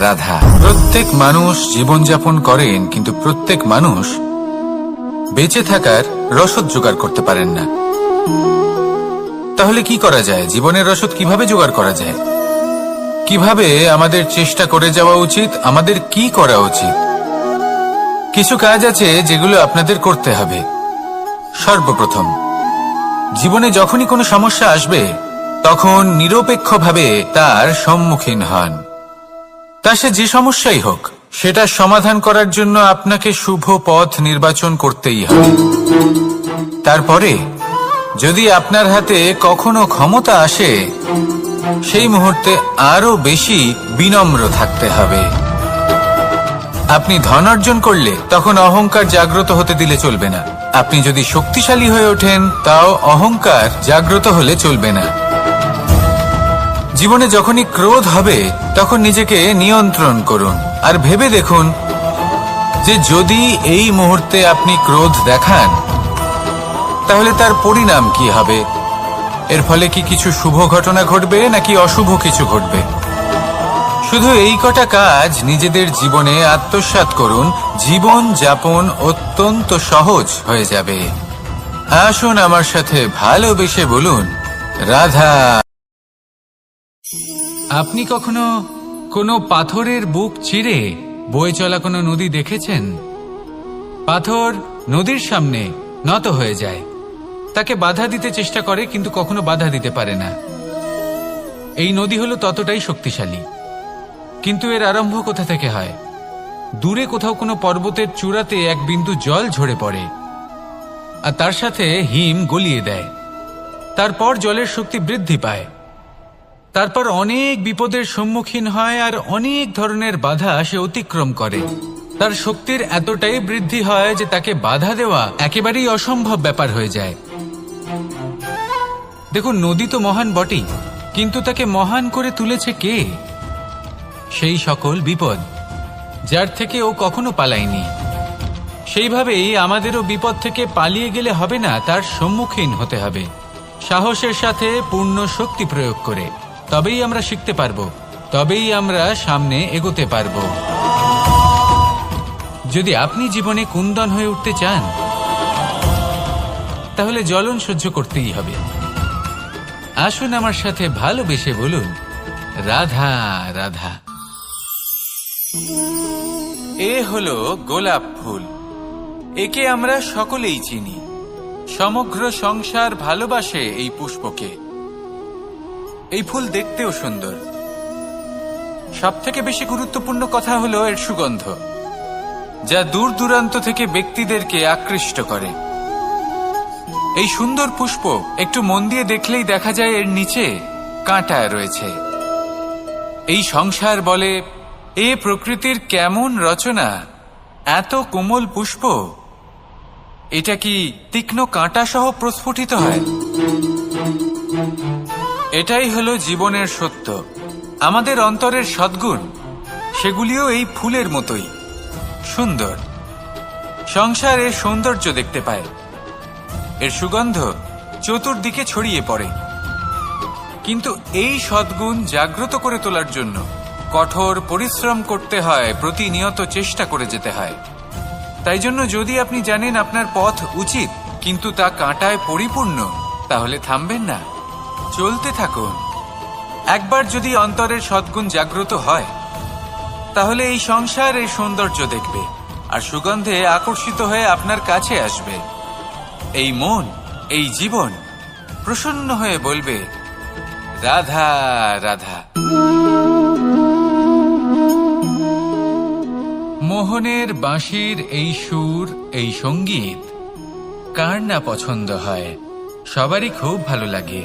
রাধা। প্রত্যেক মানুষ জীবনযাপন করেন, কিন্তু প্রত্যেক মানুষ বেঁচে থাকার রসদ জোগাড় করতে পারেন না। তাহলে কি করা যায়? জীবনের রসদ কিভাবে জোগাড় করা যায়? কিভাবে আমাদের চেষ্টা করে যাওয়া উচিত? আমাদের কি করা উচিত? কিছু কাজ আছে যেগুলো আপনাদের করতে হবে। সর্বপ্রথম, জীবনে যখনই কোনো সমস্যা আসবে, তখন নিরপেক্ষভাবে তার সম্মুখীন হন। তা সে যে সমস্যাই হোক, সেটা সমাধান করার জন্য আপনাকে শুভ পথ নির্বাচন করতেই হবে। তারপরে যদি আপনার হাতে কখনো ক্ষমতা আসে, সেই মুহূর্তে আরো বেশি বিনম্র থাকতে হবে। আপনি ধন অর্জন করলে তখন অহংকার জাগ্রত হতে দিলে চলবে না। আপনি যদি শক্তিশালী হয়ে ওঠেন, তাও অহংকার জাগ্রত হলে চলবে না। জীবনে যখনই ক্রোধ হবে, তখন নিজেকে নিয়ন্ত্রণ করুন, আর ভেবে দেখুন যে যদি এই মুহূর্তে আপনি ক্রোধ দেখান, তাহলে তার পরিণাম কি হবে। এর ফলে কি কিছু শুভ ঘটনা ঘটবে নাকি অশুভ কিছু ঘটবে? শুধু এই কটা কাজ নিজেদের জীবনে আত্মসাৎ করুন, জীবন যাপন অত্যন্ত সহজ হয়ে যাবে। আসুন আমার সাথে ভালোবেসে বলুন, রাধা। আপনি কখনো কোনো পাথরের বুক চিরে বয়ে চলা কোনো নদী দেখেছেন? পাথর নদীর সামনে নত হয়ে যায়, তাকে বাধা দিতে চেষ্টা করে কিন্তু কখনো বাধা দিতে পারে না। এই নদী হলো ততটাই শক্তিশালী, কিন্তু এর আরম্ভ কোথা থেকে হয়? দূরে কোথাও কোনো পর্বতের চূড়াতে এক বিন্দু জল ঝরে পড়ে আর তার সাথে হিম গলিয়ে দেয়। তারপর জলের শক্তি বৃদ্ধি পায়, তারপর অনেক বিপদের সম্মুখীন হয় আর অনেক ধরনের বাধা সে অতিক্রম করে। তার শক্তির এতটাই বৃদ্ধি হয় যে তাকে বাধা দেওয়া একেবারেই অসম্ভব ব্যাপার হয়ে যায়। দেখুন, নদী তো মহান বটেই, কিন্তু তাকে মহান করে তুলেছে কে? সেই সকল বিপদ যার থেকে ও কখনো পালায়নি। সেইভাবেই আমাদেরও বিপদ থেকে পালিয়ে গেলে হবে না, তার সম্মুখীন হতে হবে সাহসের সাথে, পূর্ণ শক্তি প্রয়োগ করে। তবেই আমরা শিখতে পারবো, তবেই আমরা সামনে এগোতে পারবো। যদি আপনি জীবনে কুন্দন হয়ে উঠতে চান, তাহলে জ্বলন সহ্য করতেই হবে। আসুন আমার সাথে ভালোবেসে বলুন, রাধা রাধা। এ হলো গোলাপ ফুল। একে আমরা সকলেই চিনি। সমগ্র সংসার ভালোবাসে এই পুষ্পকে। এই ফুল দেখতেও সুন্দর। সবথেকে বেশি গুরুত্বপূর্ণ কথা হলো এর সুগন্ধ, যা দূর দূরান্ত থেকে ব্যক্তিদেরকে আকৃষ্ট করে। এই সুন্দর পুষ্প একটু মন দিয়ে দেখলেই দেখা যায় এর নিচে কাঁটা রয়েছে। এই সংসার বলে, এ প্রকৃতির কেমন রচনা, এত কোমল পুষ্প, এটা কি তীক্ষ্ণ কাঁটা সহ প্রস্ফুটিত হয়? এটাই হলো জীবনের সত্য। আমাদের অন্তরের সদ্গুণ, সেগুলিও এই ফুলের মতোই সুন্দর। সংসার এর সৌন্দর্য দেখতে পায়, এর সুগন্ধ চতুর্দিকে ছড়িয়ে পড়ে। কিন্তু এই সদ্গুণ জাগ্রত করে তোলার জন্য কঠোর পরিশ্রম করতে হয়, প্রতিনিয়ত চেষ্টা করে যেতে হয়। তাই জন্য যদি আপনি জানেন আপনার পথ উচিত কিন্তু তা কাঁটায় পরিপূর্ণ, তাহলে থামবেন না, চলতে থাকুন। একবার যদি অন্তরের সদ্গুণ জাগ্রত হয়, তাহলে এই সংসার এই সৌন্দর্য দেখবে আর সুগন্ধে আকর্ষিত হয়ে আপনার কাছে আসবে। এই মন, এই জীবন প্রসন্ন হয়ে বলবে, রাধা রাধা। মোহনের বাঁশির এই সুর, এই সঙ্গীত কার না পছন্দ হয়? সবারই খুব ভালো লাগে।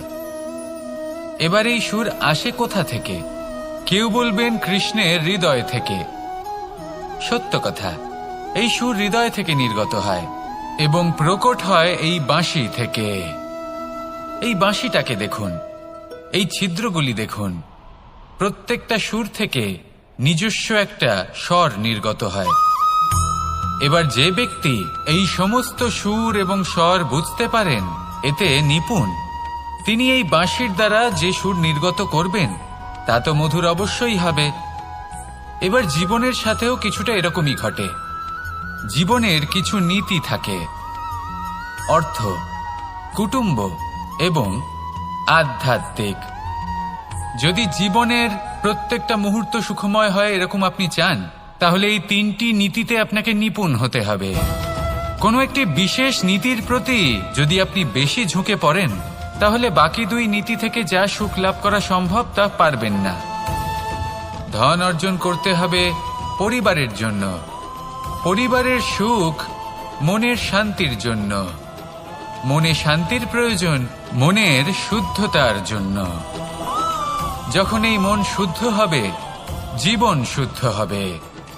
এবার এই সুর আসে কোথা থেকে? কেউ বলবেন কৃষ্ণের হৃদয় থেকে। সত্য কথা, এই সুর হৃদয় থেকে নির্গত হয় এবং প্রকট হয় এই বাঁশি থেকে। এই বাঁশিটাকে দেখুন, এই ছিদ্রগুলি দেখুন, প্রত্যেকটা সুর থেকে নিজস্ব একটা স্বর নির্গত হয়। এবার যে ব্যক্তি এই সমস্ত সুর এবং স্বর বুঝতে পারেন, এতে নিপুণ, তিনি এই বাঁশির দ্বারা যে সুর নির্গত করবেন তা তো মধুর অবশ্যই হবে। এবার জীবনের সাথেও কিছুটা এরকমই ঘটে। জীবনের কিছু নীতি থাকে, অর্থ, কুটুম্ব এবং আধ্যাত্মিক। যদি জীবনের প্রত্যেকটা মুহূর্ত সুখময় হয় এরকম আপনি চান, তাহলে এই তিনটি নীতিতে আপনাকে নিপুণ হতে হবে। কোনো একটি বিশেষ নীতির প্রতি যদি আপনি বেশি ঝুঁকে পড়েন, তাহলে বাকি দুই নীতি থেকে যা সুখ লাভ করা সম্ভব তা পারবেন না। ধন অর্জন করতে হবে পরিবারের জন্য, পরিবারের সুখ মনের শান্তির জন্য, মনে শান্তির প্রয়োজন মনের শুদ্ধতার জন্য। যখন এই মন শুদ্ধ হবে, জীবন শুদ্ধ হবে,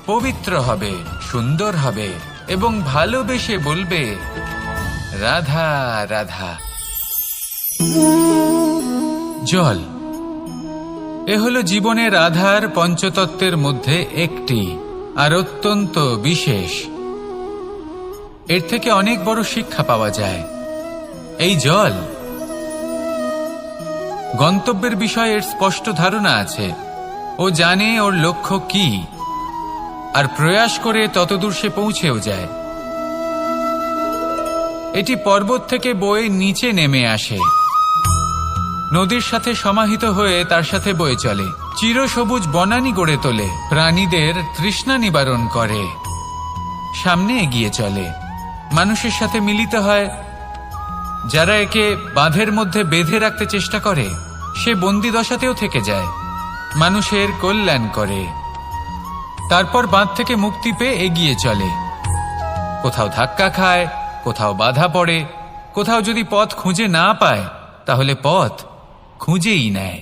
পবিত্র হবে, সুন্দর হবে এবং ভালোবেসে বলবে, রাধা রাধা। জল, এ হলো জীবনের আধার পঞ্চতত্ত্বের মধ্যে একটি, আর অত্যন্ত বিশেষ। এর থেকে অনেক বড় শিক্ষা পাওয়া যায়। এই জল, গন্তব্যের বিষয়ে এর স্পষ্ট ধারণা আছে। ও জানে ওর লক্ষ্য কি, আর প্রয়াস করে ততদূর সে পৌঁছেও যায়। এটি পর্বত থেকে বয়ে নিচে নেমে আসে, নদীর সাথে সমাহিত হয়ে তার সাথে বয়ে চলে, চিরসবুজ বনানী গড়ে তোলে, প্রাণীদের তৃষ্ণা নিবারণ করে, সামনে এগিয়ে চলে, মানুষের সাথে মিলিত হয়, যারা একে বাঁধের মধ্যে বেঁধে রাখতে চেষ্টা করে সে বন্দি দশাতেও থেকে যায়, মানুষের কল্যাণ করে, তারপর বাঁধ থেকে মুক্তি পেয়ে এগিয়ে চলে। কোথাও ধাক্কা খায়, কোথাও বাধা পড়ে, কোথাও যদি পথ খুঁজে না পায় তাহলে পথ খুঁজেই নেয়,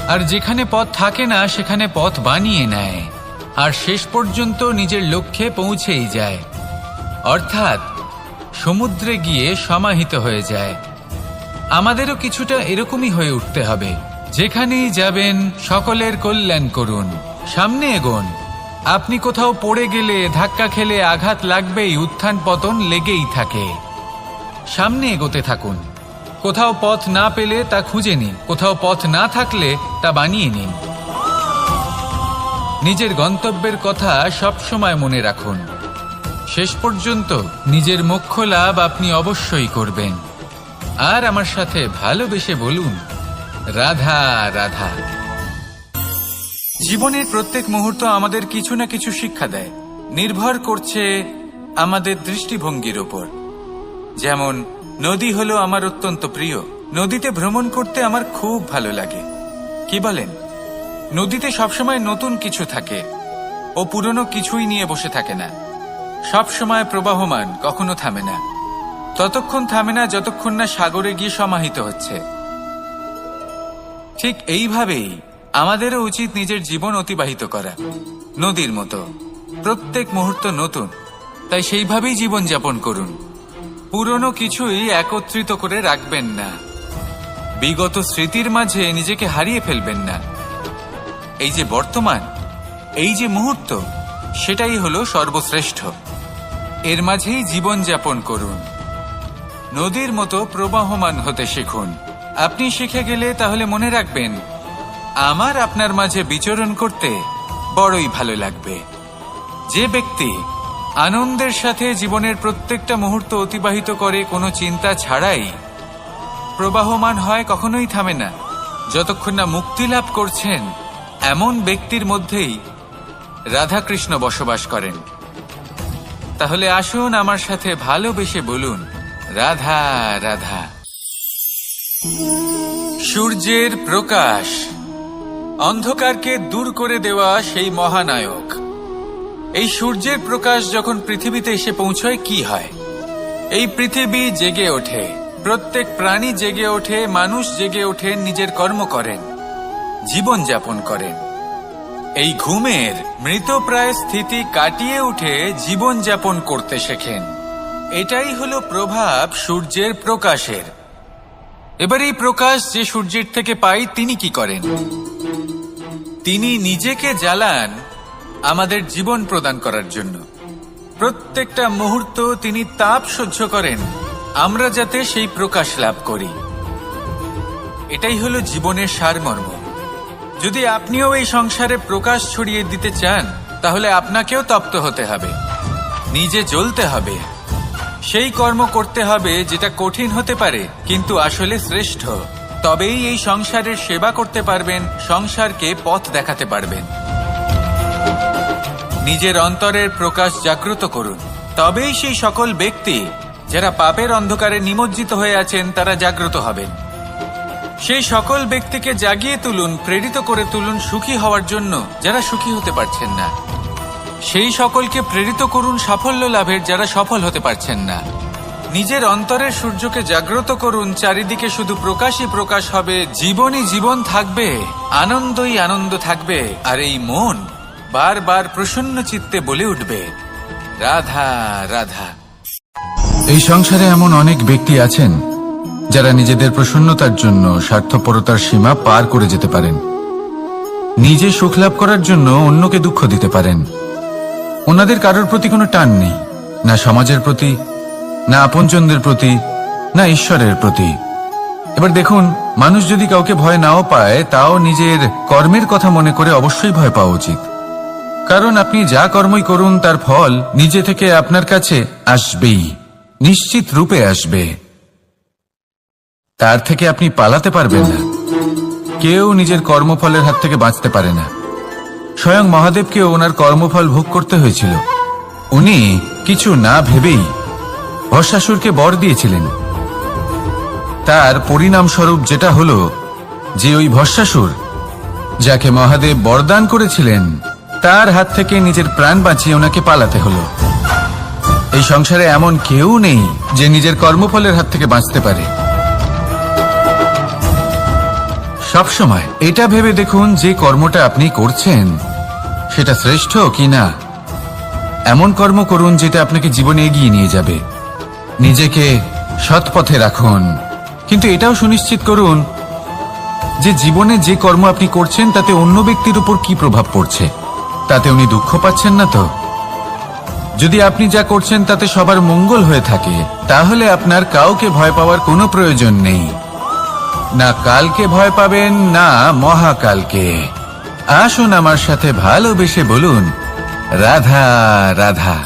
আর যেখানে পথ থাকে না সেখানে পথ বানিয়ে নেয়, আর শেষ পর্যন্ত নিজের লক্ষ্যে পৌঁছেই যায়, অর্থাৎ সমুদ্রে গিয়ে সমাহিত হয়ে যায়। আমাদেরও কিছুটা এরকমই হয়ে উঠতে হবে। যেখানেই যাবেন সকলের কল্যাণ করুন, সামনে এগোন। আপনি কোথাও পড়ে গেলে, ধাক্কা খেলে আঘাত লাগবেই, উত্থান পতন লেগেই থাকে। সামনে এগোতে থাকুন। কোথাও পথ না পেলে তা খুঁজে নিন, কোথাও পথ না থাকলে তা বানিয়ে নিন। নিজের গন্তব্যের কথা সবসময় মনে রাখুন। শেষ পর্যন্ত নিজের মোক্ষ লাভ আপনি অবশ্যই করবেন। আর আমার সাথে ভালোবেসে বলুন, রাধা রাধা। জীবনের প্রত্যেক মুহূর্ত আমাদের কিছু না কিছু শিক্ষা দেয়, নির্ভর করছে আমাদের দৃষ্টিভঙ্গির ওপর। যেমন নদী হলো আমার অত্যন্ত প্রিয়। নদীতে ভ্রমণ করতে আমার খুব ভালো লাগে। কি বলেন? নদীতে সবসময় নতুন কিছু থাকে, ও পুরনো কিছুই নিয়ে বসে থাকে না। সবসময় প্রবাহমান, কখনো থামে না। ততক্ষণ থামে না যতক্ষণ না সাগরে গিয়ে সমাহিত হচ্ছে। ঠিক এইভাবেই আমাদেরও উচিত নিজের জীবন অতিবাহিত করা, নদীর মতো। প্রত্যেক মুহূর্ত নতুন, তাই সেইভাবেই জীবন যাপন করুন। পুরনো কিছুই একত্রিত করে রাখবেন না, বিগত স্মৃতির মাঝে নিজেকে হারিয়ে ফেলবেন না। এই যে বর্তমান, এই যে মুহূর্ত, সেটাই হলো সর্বশ্রেষ্ঠ। এর মাঝেই জীবন যাপন করুন। নদীর মতো প্রবাহমান হতে শিখুন। আপনি শিখে গেলে তাহলে মনে রাখবেন, আমার আপনার মাঝে বিচরণ করতে বড়ই ভালো লাগবে। যে ব্যক্তি আনন্দের সাথে জীবনের প্রত্যেকটা মুহূর্ত অতিবাহিত করে কোনো চিন্তা ছাড়াই, প্রবাহমান হয়, কখনোই থামে না, যতক্ষণ না মুক্তি লাভ করছেন, এমন ব্যক্তির মধ্যেই রাধাকৃষ্ণ বসবাস করেন। তাহলে আসুন আমার সাথে ভালোবেসে বলুন, রাধা রাধা। সূর্যের প্রকাশ, অন্ধকারকে দূর করে দেওয়া সেই মহানায়ক। এই সূর্যের প্রকাশ যখন পৃথিবীতে এসে পৌঁছয় কি হয়? এই পৃথিবী জেগে ওঠে, প্রত্যেক প্রাণী জেগে ওঠে, মানুষ জেগে ওঠে, নিজের কর্ম করেন, জীবন যাপন করেন। এই ঘুমের মৃতপ্রায় স্থিতি কাটিয়ে উঠে জীবন যাপন করতে শেখেন। এটাই হলো প্রভাব সূর্যের প্রকাশের। এবার এই প্রকাশ যে সূর্যের থেকে পাই, তিনি কি করেন? তিনি নিজেকে জ্বালান আমাদের জীবন প্রদান করার জন্য। প্রত্যেকটা মুহূর্ত তিনি তাপ সহ্য করেন, আমরা যাতে সেই প্রকাশ লাভ করি। এটাই হলো জীবনের সারমর্ম। যদি আপনিও এই সংসারে প্রকাশ ছড়িয়ে দিতে চান, তাহলে আপনাকেও তপ্ত হতে হবে, নিজে জ্বলতে হবে, সেই কর্ম করতে হবে যেটা কঠিন হতে পারে কিন্তু আসলে শ্রেষ্ঠ। তবেই এই সংসারের সেবা করতে পারবেন, সংসারকে পথ দেখাতে পারবেন। নিজের অন্তরের প্রকাশ জাগ্রত করুন, তবেই সেই সকল ব্যক্তি যারা পাপের অন্ধকারে নিমজ্জিত হয়ে আছেন তারা জাগ্রত হবেন। সেই সকল ব্যক্তিকে জাগিয়ে তুলুন, প্রেরিত করে তুলুন সুখী হওয়ার জন্য যারা সুখী হতে পারছেন না। সেই সকলকে প্রেরিত করুন সাফল্য লাভের যারা সফল হতে পারছেন না। নিজের অন্তরের সূর্যকে জাগ্রত করুন, চারিদিকে শুধু প্রকাশই প্রকাশ হবে, জীবনই জীবন থাকবে, আনন্দই আনন্দ থাকবে, আর এই মন বারবার প্রসন্ন চিত্তে বলে উঠবে, রাধা রাধা। এই সংসারে এমন অনেক ব্যক্তি আছেন যারা নিজেদের প্রসন্নতার জন্য স্বার্থপরতার সীমা পার করে যেতে পারেন। নিজে সুখ লাভ করার জন্য অন্যকে দুঃখ দিতে পারেন। ওনাদের কারোর প্রতি কোনো টান নেই, না সমাজের প্রতি, না আপনজনদের প্রতি, না ঈশ্বরের প্রতি। এবার দেখুন, মানুষ যদি কাউকে ভয় নাও পায়, তাও নিজের কর্মের কথা মনে করে অবশ্যই ভয় পাওয়া উচিত। কারণ আপনি যা কর্মই করুন তার ফল নিজে থেকে আপনার কাছে আসবেই, নিশ্চিত রূপে আসবে। তার থেকে আপনি পালাতে পারবেন না। কেউ নিজের কর্মফলের হাত থেকে বাঁচতে পারে না। স্বয়ং মহাদেবকেও ওনার কর্মফল ভোগ করতে হয়েছিল। উনি কিছু না ভেবেই ভস্মাসুরকে বর দিয়েছিলেন, তার পরিণামস্বরূপ যেটা হলো যে ওই ভস্মাসুর যাকে মহাদেব বরদান করেছিলেন তার হাত থেকে নিজের প্রাণ বাঁচিয়ে ওনাকে পালাতে হলো। এই সংসারে এমন কেউ নেই যে নিজের কর্মফলের হাত থেকে বাঁচতে পারে। সবসময় এটা ভেবে দেখুন যে কর্মটা আপনি করছেন সেটা শ্রেষ্ঠ কি না। এমন কর্ম করুন যেটা আপনাকে জীবনে এগিয়ে নিয়ে যাবে। নিজেকে সৎ পথে রাখুন, কিন্তু এটাও সুনিশ্চিত করুন যে জীবনে যে কর্ম আপনি করছেন তাতে অন্য ব্যক্তির উপর কি প্রভাব পড়ছে, তাতে উনি দুঃখ পাচ্ছেন না তো। যদি আপনি যা করছেন তাতে সবার মঙ্গল হয়ে থাকে তাহলে আপনার কাউকে ভয় পাওয়ার কোনো প্রয়োজন নেই। না কালকে ভয় পাবেন না মহাকালকে। আসুন আমার সাথে ভালোবেসে বলুন রাধা রাধা।